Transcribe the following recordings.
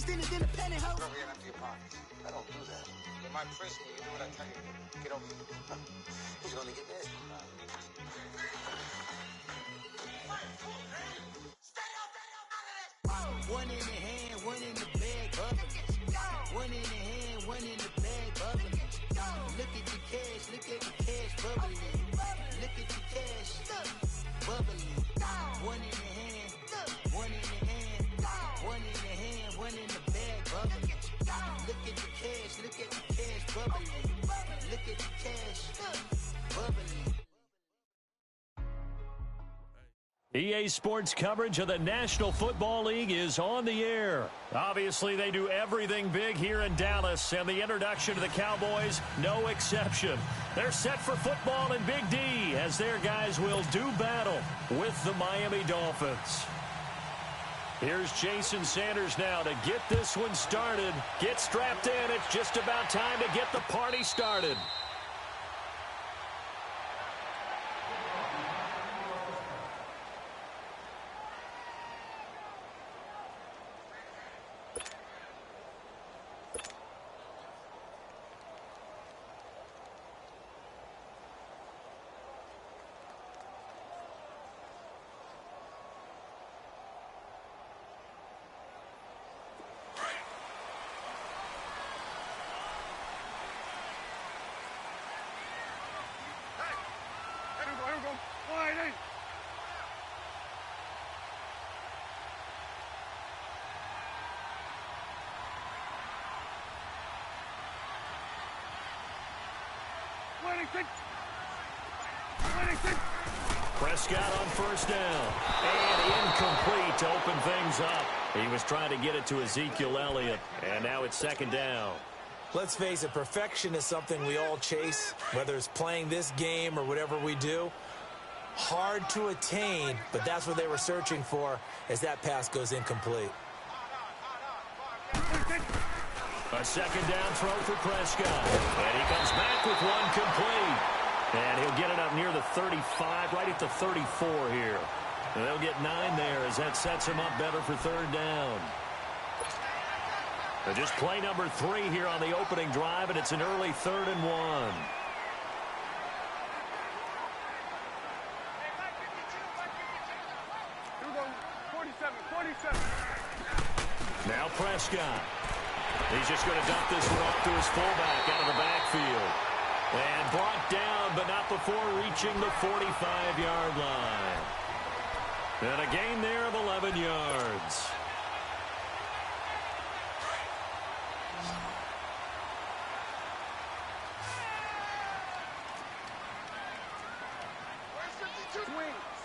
extended than a penny hoe. Get over here and empty your pockets. I don't do that. You might frisk me. You do what I tell you to. Get over here. He's gonna get nasty. One in the hand, one in the bag, bubbling. One in the hand, one in the bag, bubbling. Look at the cash, bubbling. Look at the cash, bubbling. One in the hand, one in the hand, one in the hand, one in the bag, bubbling. Look at the cash, bubbling. Look at the cash, bubbling. EA Sports coverage of the National Football League is on the air. Obviously, they do everything big here in Dallas, and the introduction to the Cowboys, no exception. They're set for football in Big D as their guys will do battle with the Miami Dolphins. Here's Jason Sanders now to get this one started. Get strapped in. It's just about time to get the party started. Prescott on first down. And incomplete to open things up. He was trying to get it to Ezekiel Elliott. And now it's second down. Let's face it, perfection is something we all chase, whether it's playing this game or whatever we do. Hard to attain, but that's what they were searching for as that pass goes incomplete. A second down throw for Prescott. And he comes back with one complete. And he'll get it up near the 35, right at the 34 here. And they'll get 9 there as that sets him up better for third down. And just play number 3 here on the opening drive, and it's an early 3rd and 1. Now Prescott. He's just going to dump this one off to his fullback out of the backfield. And brought down, but not before reaching the 45-yard line. And a gain there of 11 yards.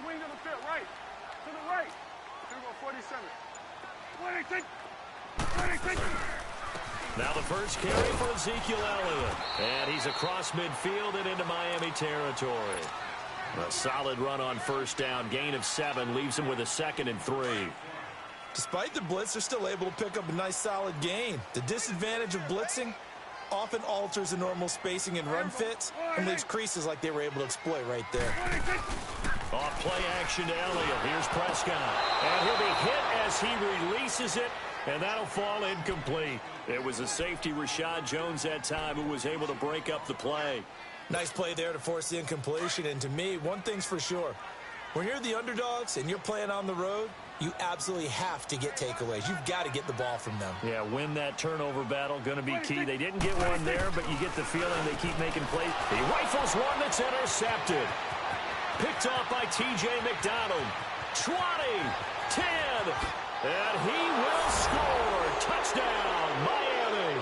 Swing to the field, right. To the right. Here we go, 47. 26. Now the first carry for Ezekiel Elliott. And he's across midfield and into Miami territory. A solid run on first down. Gain of 7 leaves him with a 2nd and 3. Despite the blitz, they're still able to pick up a nice solid gain. The disadvantage of blitzing often alters the normal spacing and run fits and leaves creases like they were able to exploit right there. Off play action to Elliott. Here's Prescott. And he'll be hit as he releases it. And that'll fall incomplete. It was a safety, Rashad Jones, that time, who was able to break up the play. Nice play there to force the incompletion. And to me, one thing's for sure. When you're the underdogs and you're playing on the road, you absolutely have to get takeaways. You've got to get the ball from them. Yeah, win that turnover battle, going to be key. They didn't get one there, but you get the feeling they keep making plays. He rifles one that's intercepted. Picked off by T.J. McDonald. 20, 10, and he will score. Touchdown, Miami.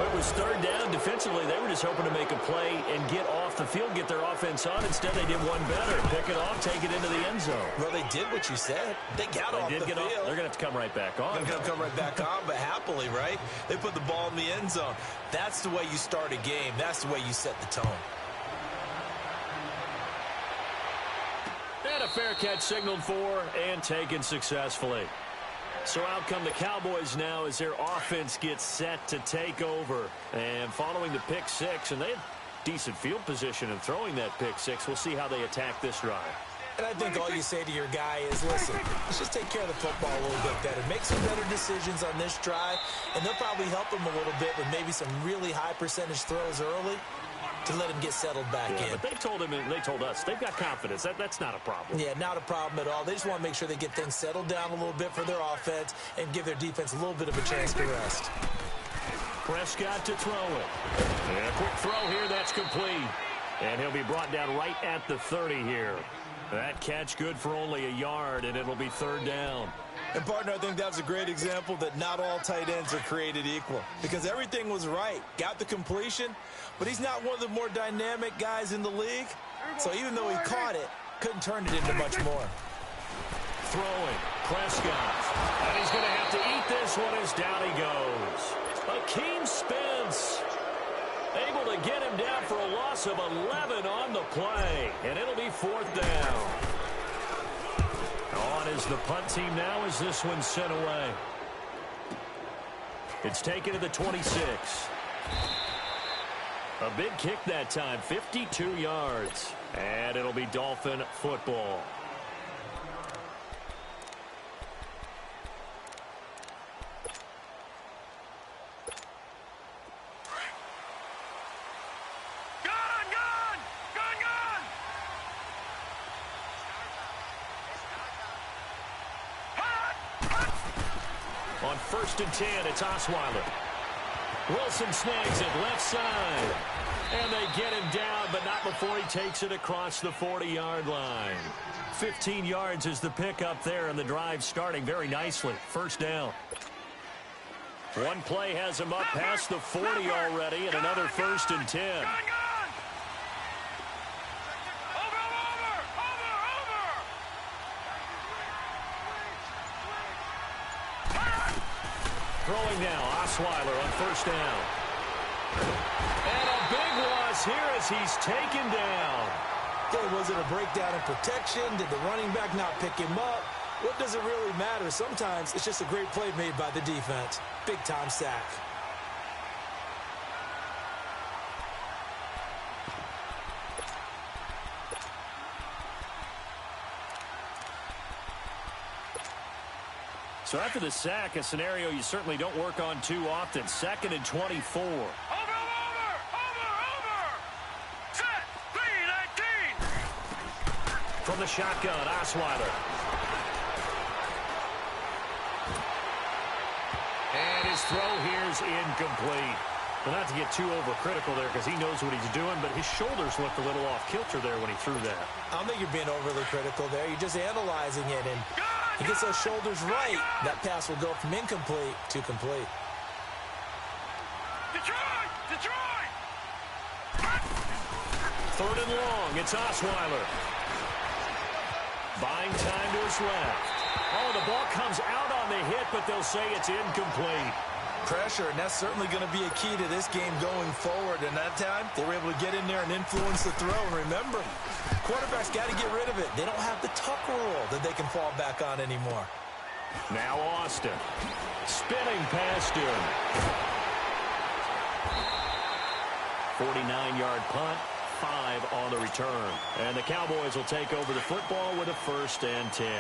It was third down. Defensively, they were just hoping to make a play and get off the field, get their offense on. Instead, they did one better. Pick it off, take it into the end zone. Well, they did what you said. They got off the field. They're going to have to come right back on. They're going to come right back on, but happily, right? They put the ball in the end zone. That's the way you start a game. That's the way you set the tone. And a fair catch signaled for and taken successfully. So out come the Cowboys now as their offense gets set to take over. And following the pick six, and they had decent field position in throwing that pick six. We'll see how they attack this drive. And I think all you say to your guy is, listen, let's just take care of the football a little bit better. Make some better decisions on this drive, and they'll probably help him a little bit with maybe some really high percentage throws early to let him get settled back in. But they told him, and they told us, they've got confidence. That's not a problem. Yeah, not a problem at all. They just want to make sure they get things settled down a little bit for their offense and give their defense a little bit of a chance to rest. Prescott to throw it. And a quick throw here, that's complete. And he'll be brought down right at the 30 here. That catch good for only a yard, and it'll be third down. And, partner, I think that's a great example that not all tight ends are created equal, because everything was right. Got the completion, but he's not one of the more dynamic guys in the league. So even though he caught it, couldn't turn it into much more. Throwing, Prescott. And he's going to have to eat this one as down he goes. Akeem Spence able to get him down for a loss of 11 on the play. And it'll be fourth down. On is the punt team now as this one's sent away. It's taken to the 26. A big kick that time, 52 yards. And it'll be Dolphin football. On 1st and 10, it's Osweiler. Wilson snags it left side. And they get him down, but not before he takes it across the 40-yard line. 15 yards is the pickup there, and the drive starting very nicely. First down. One play has him up past the 40 already, and another 1st and 10. Throwing now, Osweiler on 1st down. And a big loss here as he's taken down. Okay, was it a breakdown in protection? Did the running back not pick him up? What does it really matter? Sometimes it's just a great play made by the defense. Big-time sack. So after the sack, a scenario you certainly don't work on too often. 2nd and 24. Over! Set! 3-19! From the shotgun, Osweiler. And his throw here is incomplete. Well, not to get too overcritical there because he knows what he's doing, but his shoulders looked a little off kilter there when he threw that. I don't think you're being overly critical there. You're just analyzing it, and he gets those shoulders right. That pass will go from incomplete to complete. Detroit! 3rd and long. It's Osweiler. Buying time to his left. Oh, the ball comes out on the hit, but they'll say it's incomplete. Pressure, and that's certainly going to be a key to this game going forward. And that time, they were able to get in there and influence the throw. And remember, quarterbacks got to get rid of it. They don't have the tuck rule that they can fall back on anymore. Now Austin. Spinning past him. 49-yard punt, 5 on the return. And the Cowboys will take over the football with a 1st and 10.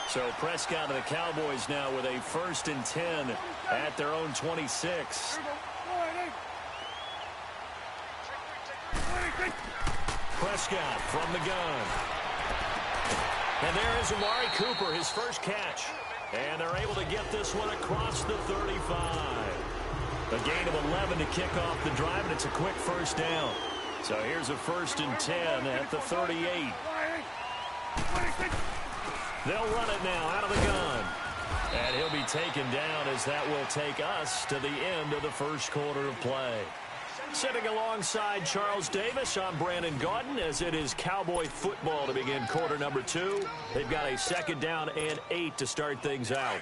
So Prescott and the Cowboys now with a 1st and 10 at their own 26. Prescott from the gun. And there is Amari Cooper, his first catch. And they're able to get this one across the 35. A gain of 11 to kick off the drive, and it's a quick 1st down. So here's a 1st and 10 at the 38. They'll run it now out of the gun. And he'll be taken down as that will take us to the end of the 1st quarter of play. Sitting alongside Charles Davis, I'm Brandon Gaudin as it is Cowboy football to begin quarter number 2. They've got a 2nd down and 8 to start things out.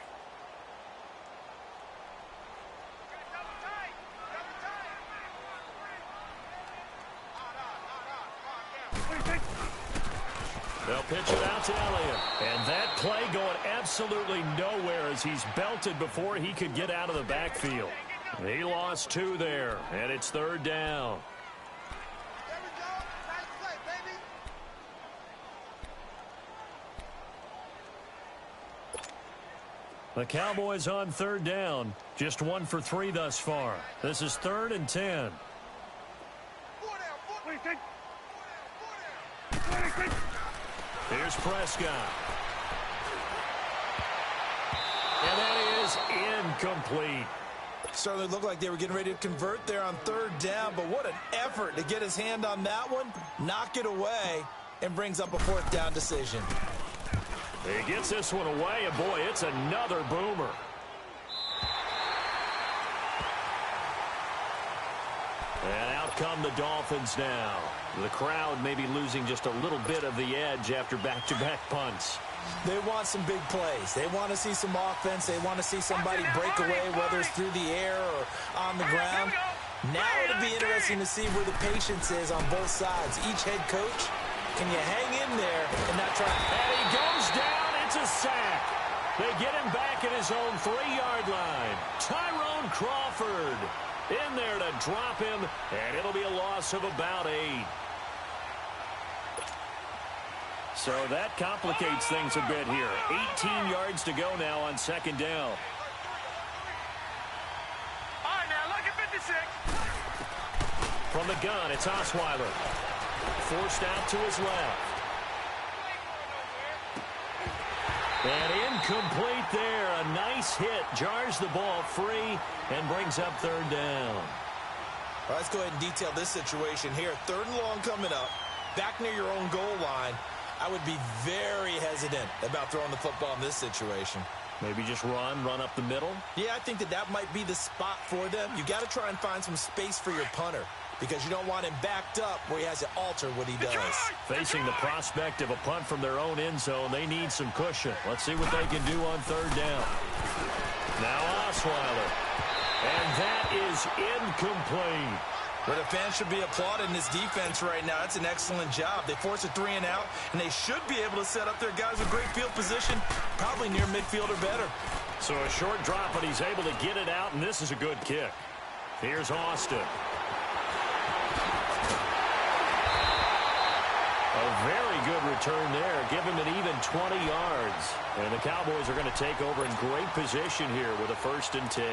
They'll pitch it out to Elliott. And that play going absolutely nowhere as he's belted before he could get out of the backfield. He lost 2 there, and it's 3rd down. The Cowboys on third down. Just 1 for 3 thus far. This is 3rd and 10. Here's Prescott. And that is incomplete. Certainly looked like they were getting ready to convert there on 3rd down, but what an effort to get his hand on that one, knock it away, and brings up a 4th down decision. He gets this one away, and boy, it's another boomer. And out come the Dolphins now. The crowd may be losing just a little bit of the edge after back-to-back punts. They want some big plays. They want to see some offense. They want to see somebody break away, whether it's through the air or on the ground. Now it'll be interesting to see where the patience is on both sides. Each head coach, can you hang in there and not try? And he goes down. It's a sack. They get him back at his own 3-yard line. Tyrone Crawford in there to drop him, and it'll be a loss of about 8. So that complicates things a bit here. 18 yards to go now on 2nd down. All right, now look at 56. From the gun, it's Osweiler. Forced out to his left. And incomplete there. A nice hit. Jars the ball free and brings up 3rd down. All right, let's go ahead and detail this situation here. 3rd and long coming up. Back near your own goal line. I would be very hesitant about throwing the football in this situation. Maybe just run up the middle? Yeah, I think that might be the spot for them. You got to try and find some space for your punter because you don't want him backed up where he has to alter what he does. Facing the prospect of a punt from their own end zone, they need some cushion. Let's see what they can do on 3rd down. Now Osweiler. And that is incomplete. But the fans should be applauding this defense right now. That's an excellent job. They force a 3 and out, and they should be able to set up their guys with great field position, probably near midfield or better. So a short drop, but he's able to get it out, and this is a good kick. Here's Austin. A very good return there. Give him an even 20 yards. And the Cowboys are going to take over in great position here with a 1st and 10.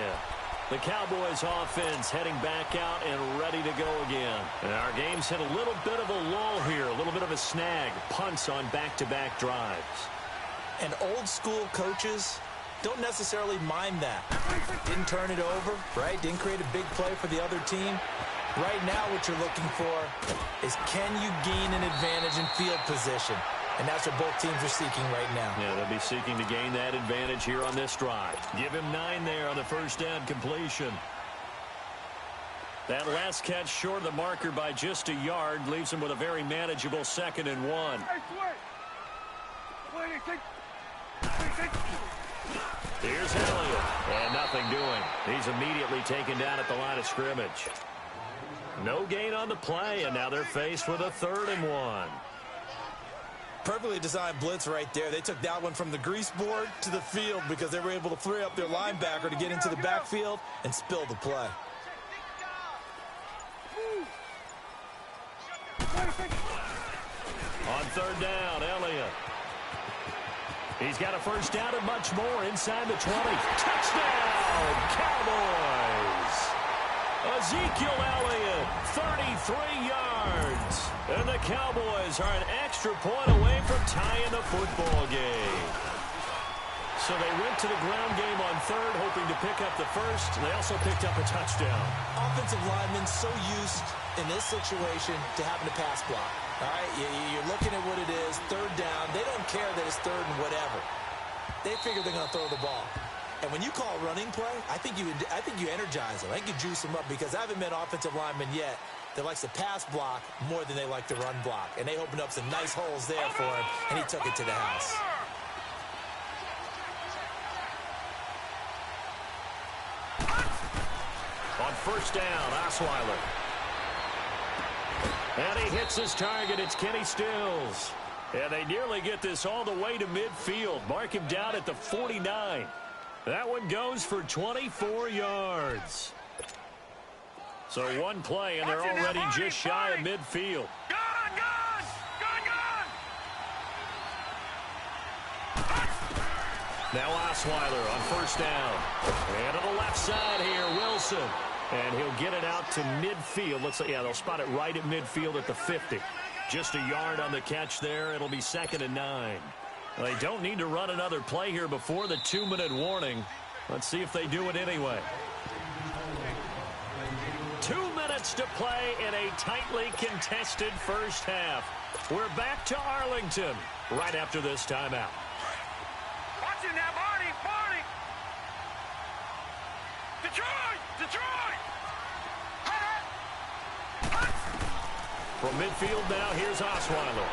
The Cowboys offense heading back out and ready to go again. And our game's hit a little bit of a lull here, a little bit of a snag. Punts on back-to-back drives. And old school coaches don't necessarily mind that. Didn't turn it over, right? Didn't create a big play for the other team. Right now what you're looking for is can you gain an advantage in field position? And that's what both teams are seeking right now. Yeah, they'll be seeking to gain that advantage here on this drive. Give him 9 there on the 1st down completion. That last catch short of the marker by just a yard leaves him with a very manageable 2nd and 1. Here's Elliott. And nothing doing. He's immediately taken down at the line of scrimmage. No gain on the play, and now they're faced with a 3rd and 1. Perfectly designed blitz right there. They took that one from the grease board to the field because they were able to free up their linebacker to get into the backfield and spill the play. On 3rd down, Elliott. He's got a 1st down and much more inside the 20. Touchdown, Cowboys! Ezekiel Elliott, 33 yards. And the Cowboys are an extra point away from tying the football game. So they went to the ground game on 3rd, hoping to pick up the 1st. They also picked up a touchdown. Offensive linemen so used in this situation to having to pass block. All right, you're looking at what it is, 3rd down. They don't care that it's 3rd and whatever. They figure they're going to throw the ball. And when you call running play, I think you energize them. I think you juice them up because I haven't met offensive linemen yet that likes to pass block more than they like to run block. And they opened up some nice holes there for him, and he took it to the house. On 1st down, Osweiler. And he hits his target. It's Kenny Stills. And they nearly get this all the way to midfield. Mark him down at the 49. That one goes for 24 yards. So one play, and they're already just shy of midfield. Now Osweiler on first down. And to the left side here, Wilson. And he'll get it out to midfield. Let's say, yeah, they'll spot it right at midfield at the 50. Just a yard on the catch there. It'll be 2nd and 9. Well, they don't need to run another play here before the 2-minute warning. Let's see if they do it anyway. 2 minutes to play in a tightly contested first half. We're back to Arlington right after this timeout. Watch it now, Barney! Barney! Detroit! Detroit! From midfield now, here's Osweiler.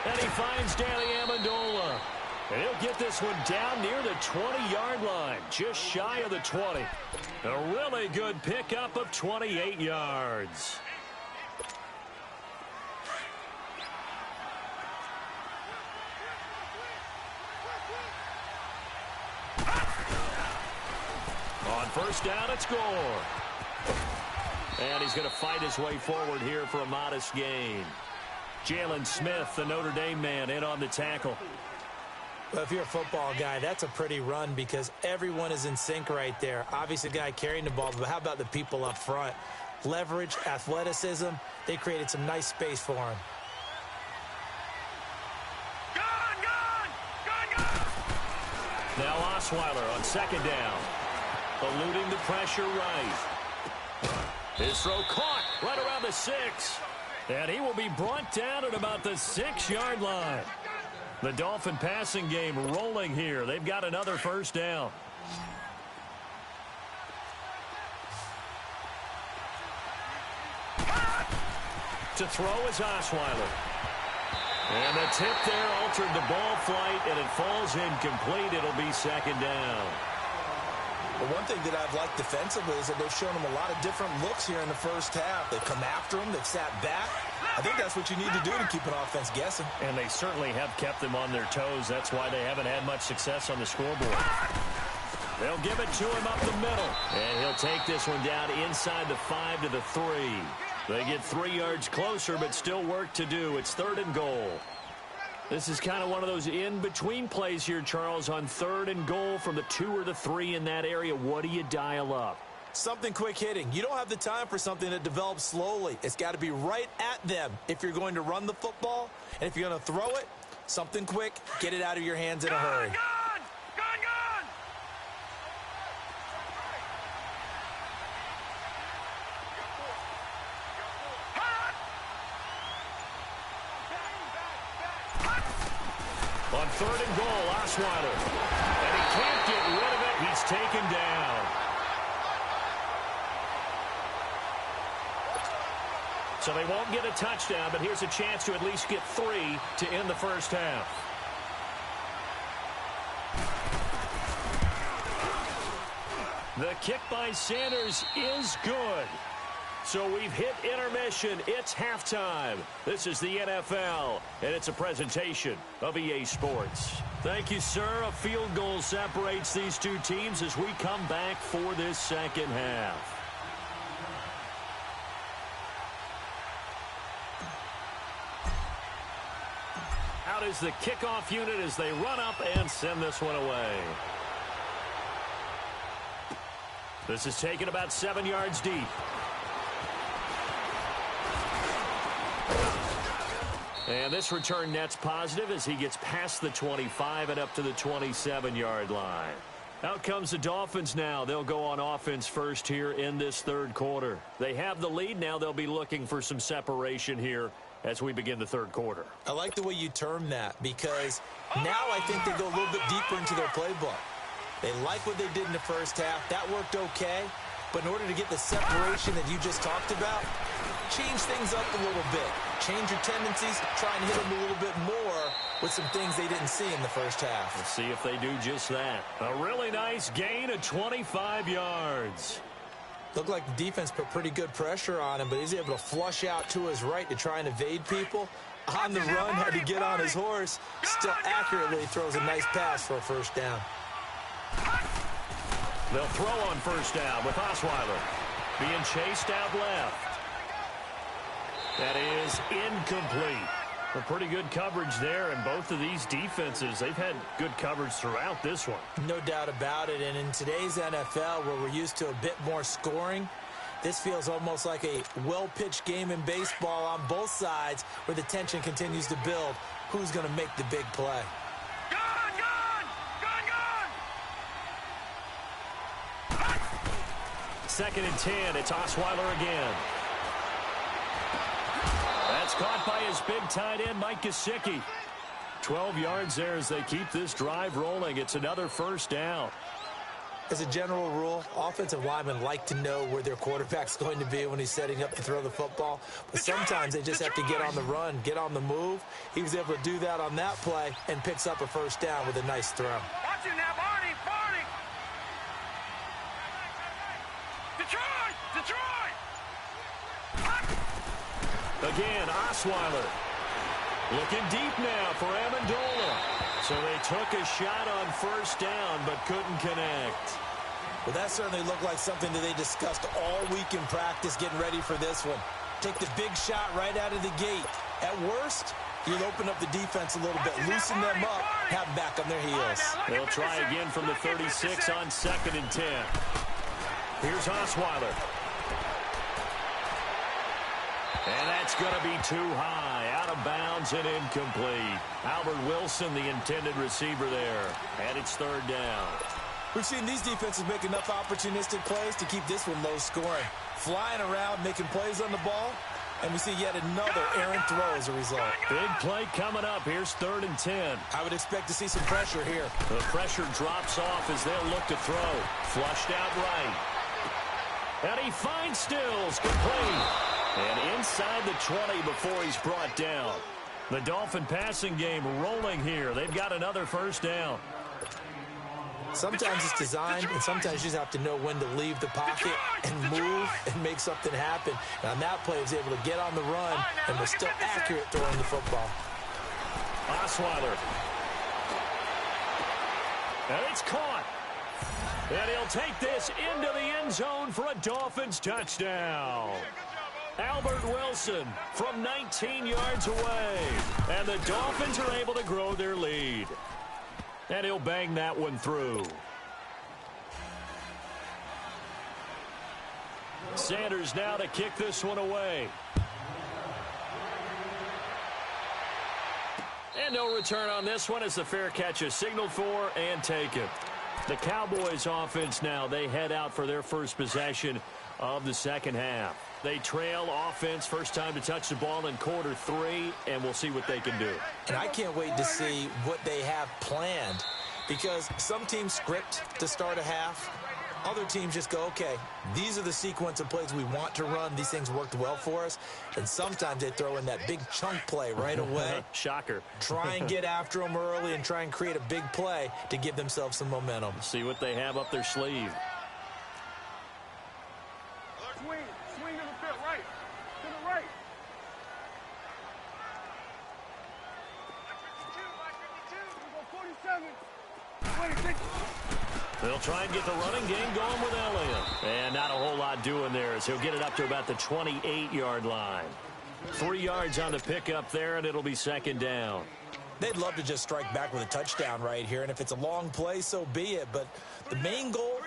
And he finds Danny Amendola. And he'll get this one down near the 20-yard line, just shy of the 20. A really good pickup of 28 yards. On first down, it's Gore. And he's going to fight his way forward here for a modest gain. Jalen Smith, the Notre Dame man, in on the tackle. Well, if you're a football guy, that's a pretty run because everyone is in sync right there. Obviously, the guy carrying the ball, but how about the people up front? Leverage, athleticism, they created some nice space for him. Now Osweiler on second down. Eluding the pressure right. His throw caught right around the 6. And he will be brought down at about the 6-yard line. The Dolphin passing game rolling here. They've got another first down. To throw is Osweiler. And the tip there altered the ball flight, and it falls incomplete. It'll be 2nd down. Well, one thing that I've liked defensively is that they've shown him a lot of different looks here in the first half. They've come after him. They've sat back. I think that's what you need to do to keep an offense guessing. And they certainly have kept them on their toes. That's why they haven't had much success on the scoreboard. They'll give it to him up the middle. And he'll take this one down inside the 5 to the 3. They get 3 yards closer, but still work to do. It's 3rd and goal. This is kind of one of those in-between plays here, Charles, on 3rd and goal from the 2 or the 3 in that area. What do you dial up? Something quick hitting. You don't have the time for something that develops slowly. It's got to be right at them if you're going to run the football. And if you're going to throw it, something quick, get it out of your hands in a hurry. On 3rd and goal, Osweiler. And he can't get rid of it. He's taken down. So they won't get a touchdown, but here's a chance to at least get 3 to end the first half. The kick by Sanders is good. So we've hit intermission. It's halftime. This is the NFL, and it's a presentation of EA Sports. Thank you, sir. A field goal separates these two teams as we come back for this second half. Out is the kickoff unit as they run up and send this one away. This is taken about 7 yards deep. And this return net's positive as he gets past the 25 and up to the 27-yard line. Out comes the Dolphins now. They'll go on offense first here in this 3rd quarter. They have the lead now. They'll be looking for some separation here as we begin the 3rd quarter. I like the way you term that because now I think they go a little bit deeper into their playbook. They like what they did in the first half. That worked okay. But in order to get the separation that you just talked about, change things up a little bit. Change your tendencies, try and hit them a little bit more with some things they didn't see in the first half. Let's see if they do just that. A really nice gain of 25 yards. Looked like the defense put pretty good pressure on him, but he's able to flush out to his right to try and evade people. On the run, had to get on his horse. Still accurately throws a nice pass for a first down. They'll throw on first down with Osweiler. Being chased out left. That is incomplete. Well, pretty good coverage there, and both of these defenses, they've had good coverage throughout this one. No doubt about it, and in today's NFL, where we're used to a bit more scoring, this feels almost like a well-pitched game in baseball on both sides where the tension continues to build. Who's going to make the big play? Gone, gone! Gone, gone! 2nd and 10, it's Osweiler again. That's caught by his big tight end, Mike Gesicki. 12 yards there as they keep this drive rolling. It's another first down. As a general rule, offensive linemen like to know where their quarterback's going to be when he's setting up to throw the football. But sometimes they just have to get on the run, get on the move. He was able to do that on that play and picks up a first down with a nice throw. Watch it now, Barney! Barney! Detroit! Detroit! Again, Osweiler. Looking deep now for Amendola. So they took a shot on first down, but couldn't connect. Well, that certainly looked like something that they discussed all week in practice getting ready for this one. Take the big shot right out of the gate. At worst, you'll open up the defense a little bit, loosen them up, have them back on their heels. They'll try again from the 36 on 2nd and 10. Here's Osweiler. And that's going to be too high, out of bounds and incomplete. Albert Wilson, the intended receiver there. And it's 3rd down. We've seen these defenses make enough opportunistic plays to keep this one low scoring. Flying around, making plays on the ball, and we see yet another errant throw as a result. Big play coming up. Here's 3rd and 10. I would expect to see some pressure here. The pressure drops off as they'll look to throw. Flushed out right. And he finds Stills, complete. And inside the 20 before he's brought down. The Dolphin passing game rolling here. They've got another first down. Sometimes it's designed, and sometimes you just have to know when to leave the pocket and move and make something happen. And on that play, he was able to get on the run and was still accurate throwing the football. Osweiler. And it's caught. And he'll take this into the end zone for a Dolphins touchdown. Albert Wilson from 19 yards away. And the Dolphins are able to grow their lead. And he'll bang that one through. Sanders now to kick this one away. And no return on this one as the fair catch is signaled for and taken. The Cowboys offense now, they head out for their first possession of the second half. They trail offense, first time to touch the ball in quarter 3, and we'll see what they can do. And I can't wait to see what they have planned, because some teams script to start a half. Other teams just go, okay, these are the sequence of plays we want to run. These things worked well for us. And sometimes they throw in that big chunk play right away. Shocker. Try and get after them early and try and create a big play to give themselves some momentum. See what they have up their sleeve. Swing to the field, right. To the right. 47. 26. They'll try and get the running game going with Elliott. And not a whole lot doing there as he'll get it up to about the 28-yard line. 3 yards on the pickup there, and it'll be second down. They'd love to just strike back with a touchdown right here, and if it's a long play, so be it. But the main goal,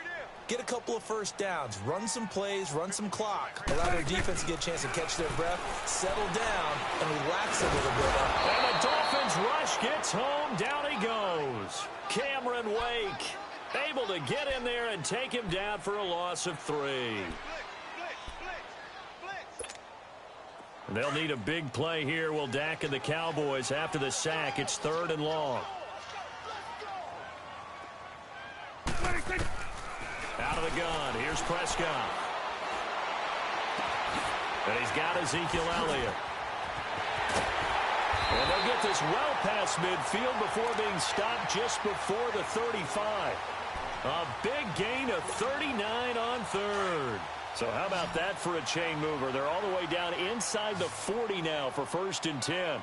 get a couple of first downs, run some plays, run some clock, allow their defense to get a chance to catch their breath, settle down, and relax a little bit. And the Dolphins rush gets home. Down he goes. Cameron Wake able to get in there and take him down for a loss of 3. They'll need a big play here. Will Dak and the Cowboys after the sack. It's 3rd and long. Out of the gun. Here's Prescott. And he's got Ezekiel Elliott. And they'll get this well past midfield before being stopped just before the 35. A big gain of 39 on 3rd. So how about that for a chain mover? They're all the way down inside the 40 now for 1st and 10.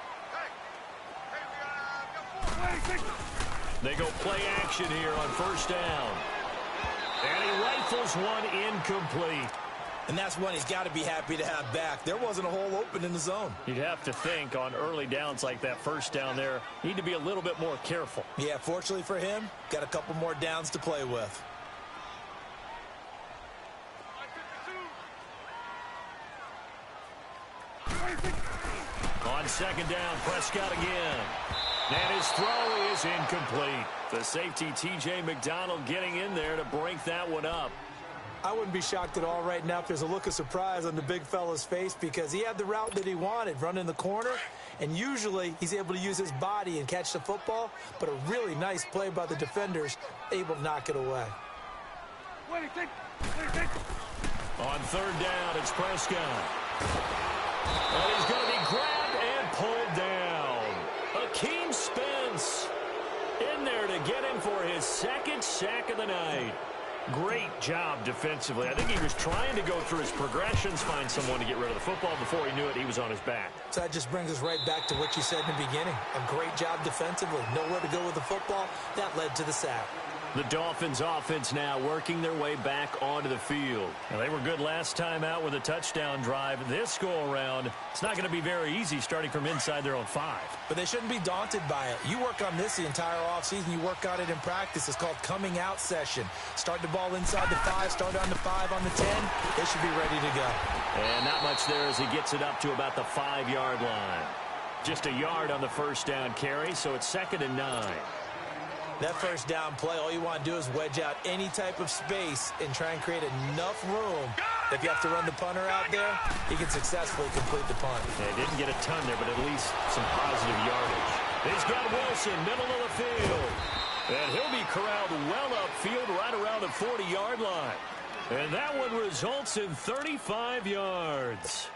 They go play action here on 1st down. And he rifles one incomplete. And that's one he's got to be happy to have back. There wasn't a hole open in the zone. You'd have to think on early downs like that first down there, need to be a little bit more careful. Yeah, fortunately for him, got a couple more downs to play with. On second down, Prescott again. And his throw is incomplete. The safety, T.J. McDonald, getting in there to break that one up. I wouldn't be shocked at all right now if there's a look of surprise on the big fella's face because he had the route that he wanted, running the corner, and usually he's able to use his body and catch the football, but a really nice play by the defenders, able to knock it away. On third down, it's Prescott. And he's going to be grabbed and pulled down. Akeem Spence in there to get him for his second sack of the night. Great job defensively. I think he was trying to go through his progressions, find someone to get rid of the football. Before he knew it, he was on his back. So that just brings us right back to what you said in the beginning. A great job defensively. Nowhere to go with the football. That led to the sack. The Dolphins offense now working their way back onto the field. Now, they were good last time out with a touchdown drive. This go-around, it's not going to be very easy starting from inside their own 5. But they shouldn't be daunted by it. You work on this the entire offseason. You work on it in practice. It's called coming out session. Start the ball inside the 5, start on the 5, on the 10. They should be ready to go. And not much there as he gets it up to about the 5-yard line. Just a yard on the first down carry, so it's 2nd and 9. That first down play, all you want to do is wedge out any type of space and try and create enough room. If you have to run the punter out there, he can successfully complete the punt. They didn't get a ton there, but at least some positive yardage. He's got Wilson, middle of the field. And he'll be corralled well upfield right around the 40-yard line. And that one results in 35 yards.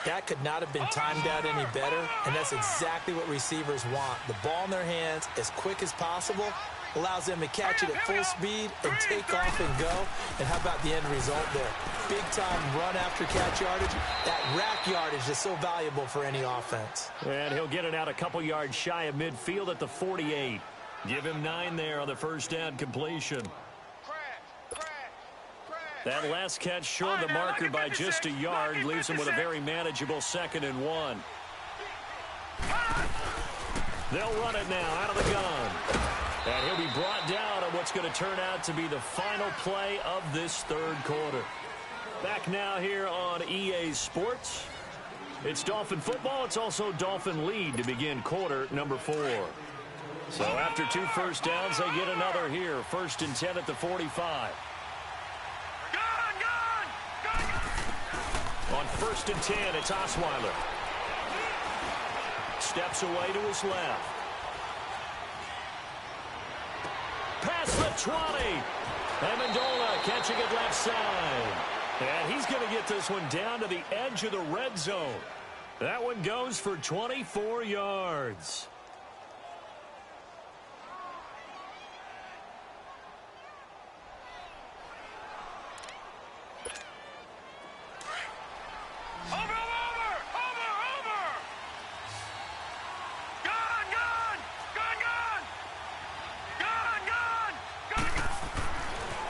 That could not have been timed out any better, and that's exactly what receivers want. The ball in their hands as quick as possible allows them to catch it at full speed and take off and go. And how about the end result there? Big-time run after catch yardage. That rack yardage is so valuable for any offense. And he'll get it out a couple yards shy of midfield at the 48. Give him 9 there on the first down completion. That last catch short of the marker by just a yard leaves him with a very manageable 2nd and 1. They'll run it now out of the gun. And he'll be brought down on what's going to turn out to be the final play of this third quarter. Back now here on EA Sports. It's Dolphin football. It's also Dolphin lead to begin quarter number 4. So after 2 first downs, they get another here. 1st and 10 at the 45. On 1st and 10, it's Osweiler. Steps away to his left. Past the 20. Amendola catching it left side. And he's going to get this one down to the edge of the red zone. That one goes for 24 yards.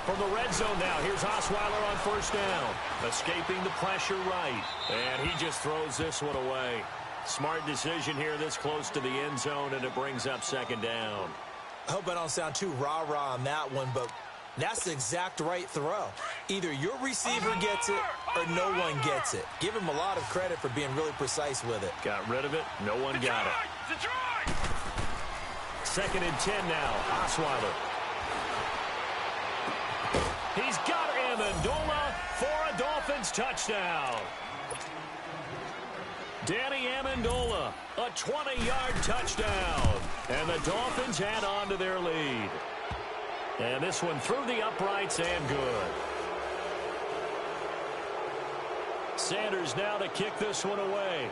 From the red zone now, here's Osweiler on 1st down. Escaping the pressure right. And he just throws this one away. Smart decision here this close to the end zone, and it brings up 2nd down. I hope I don't sound too rah-rah on that one, but that's the exact right throw. Either your receiver gets it or no one gets it. Give him a lot of credit for being really precise with it. Got rid of it. No one got it. 2nd and 10 now. Osweiler. He's got Amendola for a Dolphins touchdown. Danny Amendola, a 20-yard touchdown. And the Dolphins add on to their lead. And this one through the uprights and good. Sanders now to kick this one away.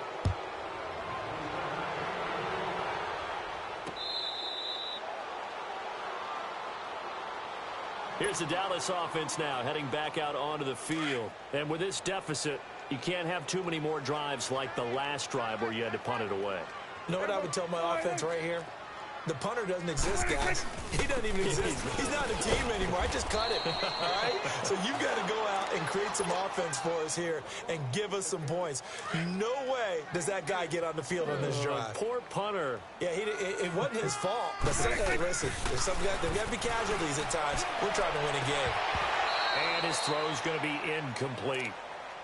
Here's the Dallas offense now heading back out onto the field. And with this deficit, you can't have too many more drives like the last drive where you had to punt it away. You know what I would tell my offense right here? The punter doesn't exist, guys. He doesn't even exist. He's not a team anymore. I just cut him, all right? So you've got to go out and create some offense for us here and give us some points. No way does that guy get on the field on this drive. Poor punter. Yeah, it wasn't his fault. But sometimes, listen, there's got to be casualties at times. We're trying to win a game. And his throw is going to be incomplete.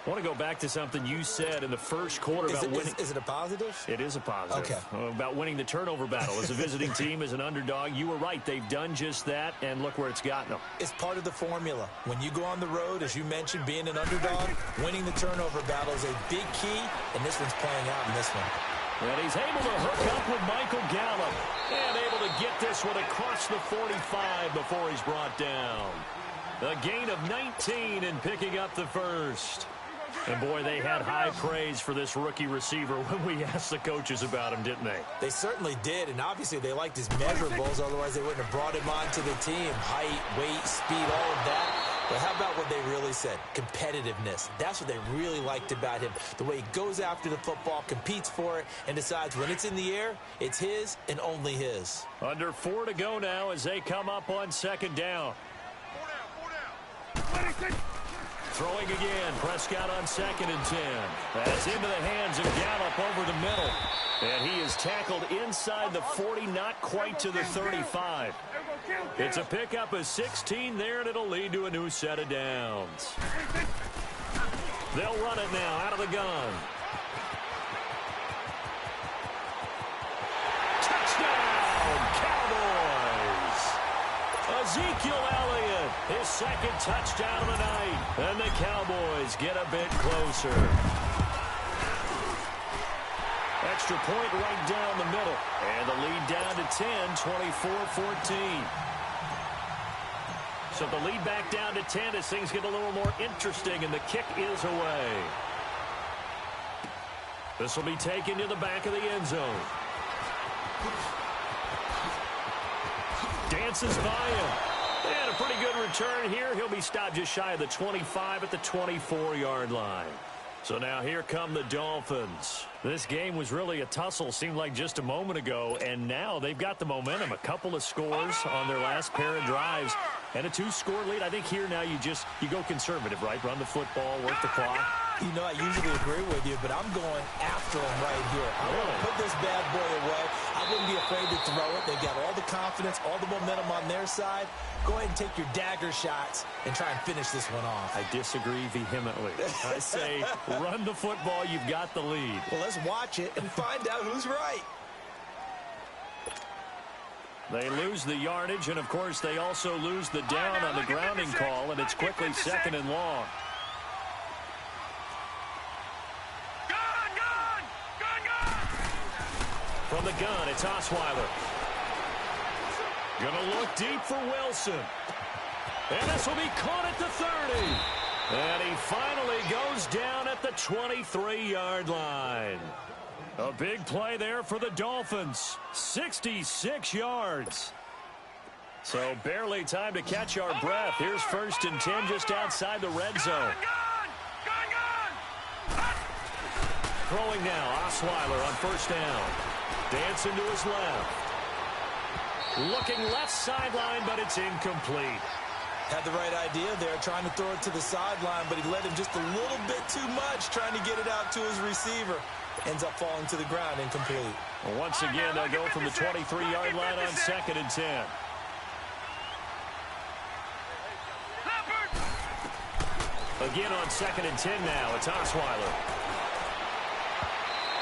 I want to go back to something you said in the first quarter about winning. Is it a positive? It is a positive. Okay. About winning the turnover battle. As a visiting team, as an underdog, you were right. They've done just that, and look where it's gotten them. It's part of the formula. When you go on the road, as you mentioned, being an underdog, winning the turnover battle is a big key, and this one's playing out in this one. And he's able to hook up with Michael Gallup and able to get this one across the 45 before he's brought down. A gain of 19 and picking up the first. And, boy, they had high praise for this rookie receiver when we asked the coaches about him, didn't they? They certainly did, and obviously they liked his measurables. Otherwise, they wouldn't have brought him onto the team. Height, weight, speed, all of that. But how about what they really said? Competitiveness. That's what they really liked about him. The way he goes after the football, competes for it, and decides when it's in the air, it's his and only his. Under 4 to go now as they come up on second down. 4 down. Throwing again. Prescott on 2nd and 10. That's into the hands of Gallup over the middle. And he is tackled inside the 40, not quite to the 35. It's a pickup of 16 there, and it'll lead to a new set of downs. They'll run it now out of the gun. Touchdown, Cowboys! Ezekiel Elliott, his 2nd touchdown of the night. And the Cowboys get a bit closer. Extra point right down the middle. And the lead down to 10, 24-14. So the lead back down to 10 as things get a little more interesting, and the kick is away. This will be taken to the back of the end zone. Dances by him. And a pretty good return here. He'll be stopped just shy of the 25 at the 24-yard line. So now here come the Dolphins. This game was really a tussle, seemed like just a moment ago, and now they've got the momentum. A couple of scores on their last pair of drives and a 2-score lead. I think here now you go conservative, right? Run the football, work the clock. You know, I usually agree with you, but I'm going after him right here. I want to put this bad boy away. I wouldn't be afraid to throw it. They've got all the confidence, all the momentum on their side. Go ahead and take your dagger shots and try and finish this one off. I disagree vehemently. I say run the football. You've got the lead. Well, let's watch it and find out who's right. They lose the yardage, and, of course, they also lose the down on the grounding call, and it's quickly 2nd and long. From the gun, it's Osweiler. Gonna look deep for Wilson. And this will be caught at the 30. And he finally goes down at the 23-yard line. A big play there for the Dolphins. 66 yards. So barely time to catch our breath. Here's 1st and 10 just outside the red zone. Throwing now, Osweiler on 1st down. Dancing to his left. Looking left sideline, but it's incomplete. Had the right idea there, trying to throw it to the sideline, but he led him just a little bit too much, trying to get it out to his receiver. Ends up falling to the ground, incomplete. Well, once again, they'll go from the 23-yard line on 2nd and 10. Again on 2nd and 10 now, it's Osweiler.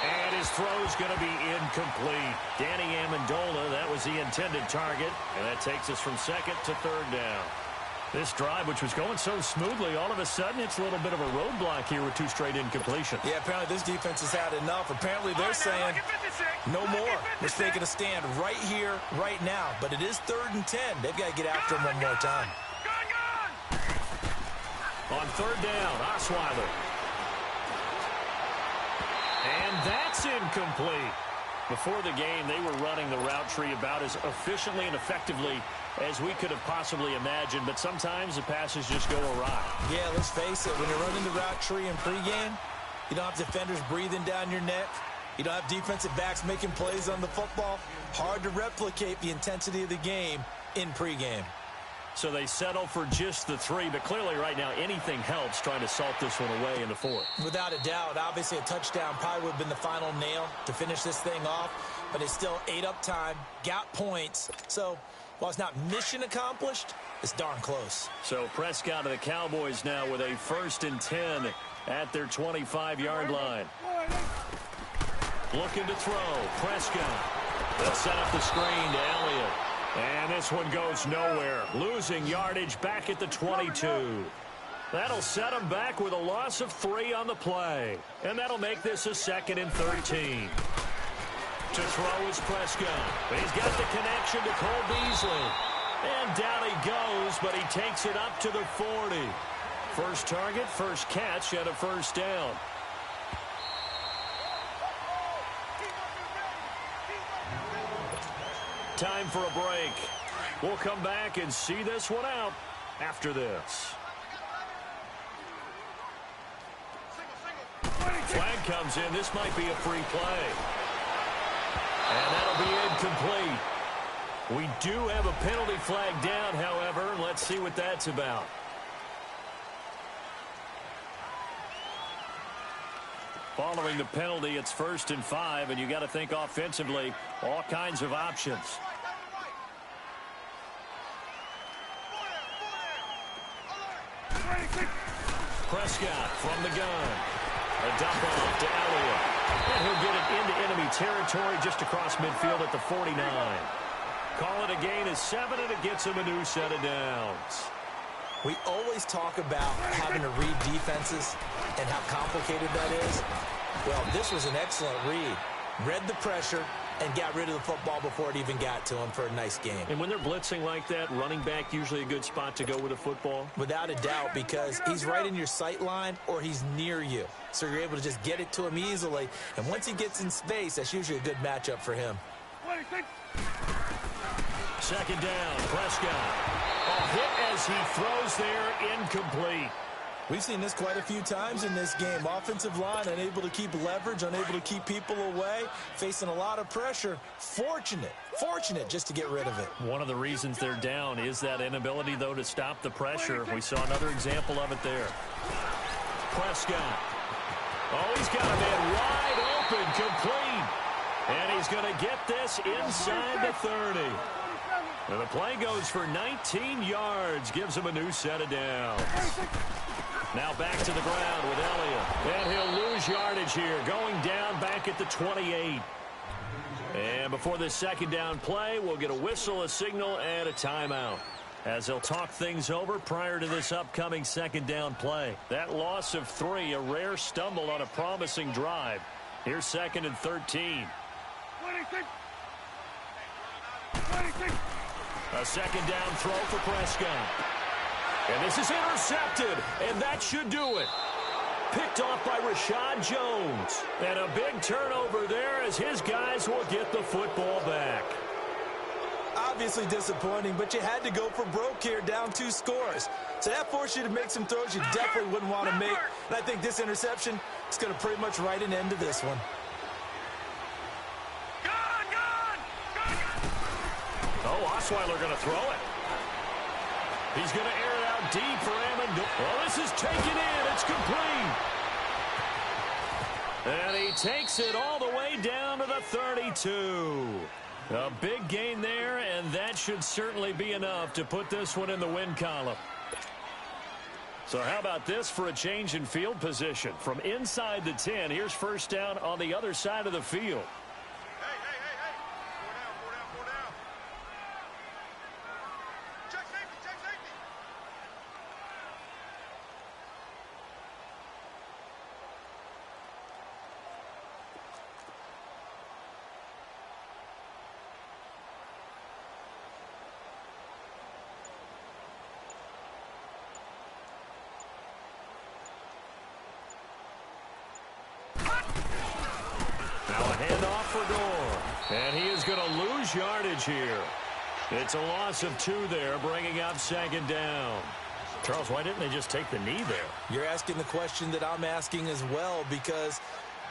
And his throw's going to be incomplete. Danny Amendola, that was the intended target. And that takes us from 2nd to 3rd down. This drive, which was going so smoothly, all of a sudden it's a little bit of a roadblock here with 2 straight incompletions. Yeah, apparently this defense has had enough. Apparently they're saying no more. We're taking a stand right here, right now. But it is 3rd and 10. They've got to get after him one more time. On 3rd down, Osweiler. And that's incomplete. Before the game, they were running the route tree about as efficiently and effectively as we could have possibly imagined, but sometimes the passes just go awry. Yeah, let's face it, when you're running the route tree in pregame, you don't have defenders breathing down your neck. You don't have defensive backs making plays on the football. Hard to replicate the intensity of the game in pregame. So they settle for just the 3, but clearly right now anything helps trying to salt this one away in the 4th. Without a doubt, obviously a touchdown probably would have been the final nail to finish this thing off, but it's still ate up time, got points. So while it's not mission accomplished, it's darn close. So Prescott of the Cowboys now with a 1st and 10 at their 25-yard line. Looking to throw. Prescott. They'll set up the screen to Elliott. And this one goes nowhere. Losing yardage back at the 22. That'll set him back with a loss of 3 on the play. And that'll make this a 2nd and 13. To throw is Prescott. He's got the connection to Cole Beasley. And down he goes, but he takes it up to the 40. First target, first catch, and a 1st down. Time for a break. We'll come back and see this one out after this. Flag comes in. This might be a free play. And that'll be incomplete. We do have a penalty flag down, however. Let's see what that's about. Following the penalty, it's 1st and 5, and you got to think offensively, all kinds of options. Prescott from the gun. A dump off to Elliott. And he'll get it into enemy territory just across midfield at the 49. Call it a gain of 7, and it gets him a new set of downs. We always talk about having to read defenses and how complicated that is. Well, this was an excellent read. Read the pressure and got rid of the football before it even got to him for a nice game. And when they're blitzing like that, running back usually a good spot to go with a football? Without a doubt, because he's right in your sight line or he's near you. So you're able to just get it to him easily. And once he gets in space, that's usually a good matchup for him. 2nd down, Prescott. A hit as he throws there, incomplete. We've seen this quite a few times in this game. Offensive line unable to keep leverage, unable to keep people away, facing a lot of pressure. Fortunate just to get rid of it. One of the reasons they're down is that inability, though, to stop the pressure. We saw another example of it there. Prescott. Oh, he's got a man wide open, complete. And he's going to get this inside the 30. And the play goes for 19 yards, gives him a new set of downs. Now back to the ground with Elliott. And he'll lose yardage here, going down back at the 28. And before this 2nd down play, we'll get a whistle, a signal, and a timeout, as they'll talk things over prior to this upcoming 2nd down play. That loss of 3, a rare stumble on a promising drive. Here's 2nd and 13. 26. A 2nd down throw for Prescott. And this is intercepted, and that should do it. Picked off by Rashad Jones. And a big turnover there as his guys will get the football back. Obviously disappointing, but you had to go for broke here, down 2 scores. So that forced you to make some throws you definitely wouldn't want to make. And I think this interception is going to pretty much write an end to this one. Oh, Osweiler going to throw it. He's going to air it out deep for Amendola. Well, this is taken in. It's complete. And he takes it all the way down to the 32. A big gain there, and that should certainly be enough to put this one in the win column. So how about this for a change in field position? From inside the 10, here's 1st down on the other side of the field. And he is going to lose yardage here. It's a loss of 2 there, bringing up 2nd down. Charles, why didn't they just take the knee there? You're asking the question that I'm asking as well, because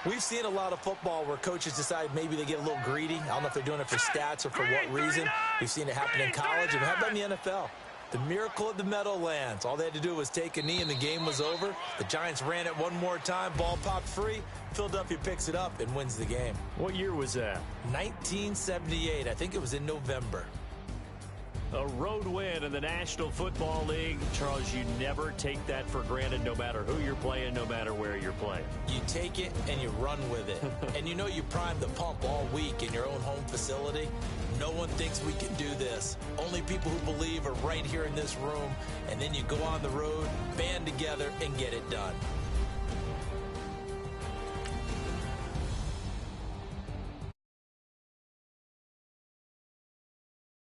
We've seen a lot of football where coaches decide maybe they get a little greedy. I don't know if they're doing it for stats or for what reason. We've seen it happen in college, and how about in the NFL? The miracle of the Meadowlands. All they had to do was take a knee, and the game was over. The Giants ran it one more time. Ball popped free. Philadelphia picks it up and wins the game. What year was that? 1978. I think it was in November. A road win in the National Football League. Charles, you never take that for granted no matter who you're playing, no matter where you're playing. You take it and you run with it. And you know you primed the pump all week in your own home facility. No one thinks we can do this. Only people who believe are right here in this room. And then you go on the road, band together, and get it done.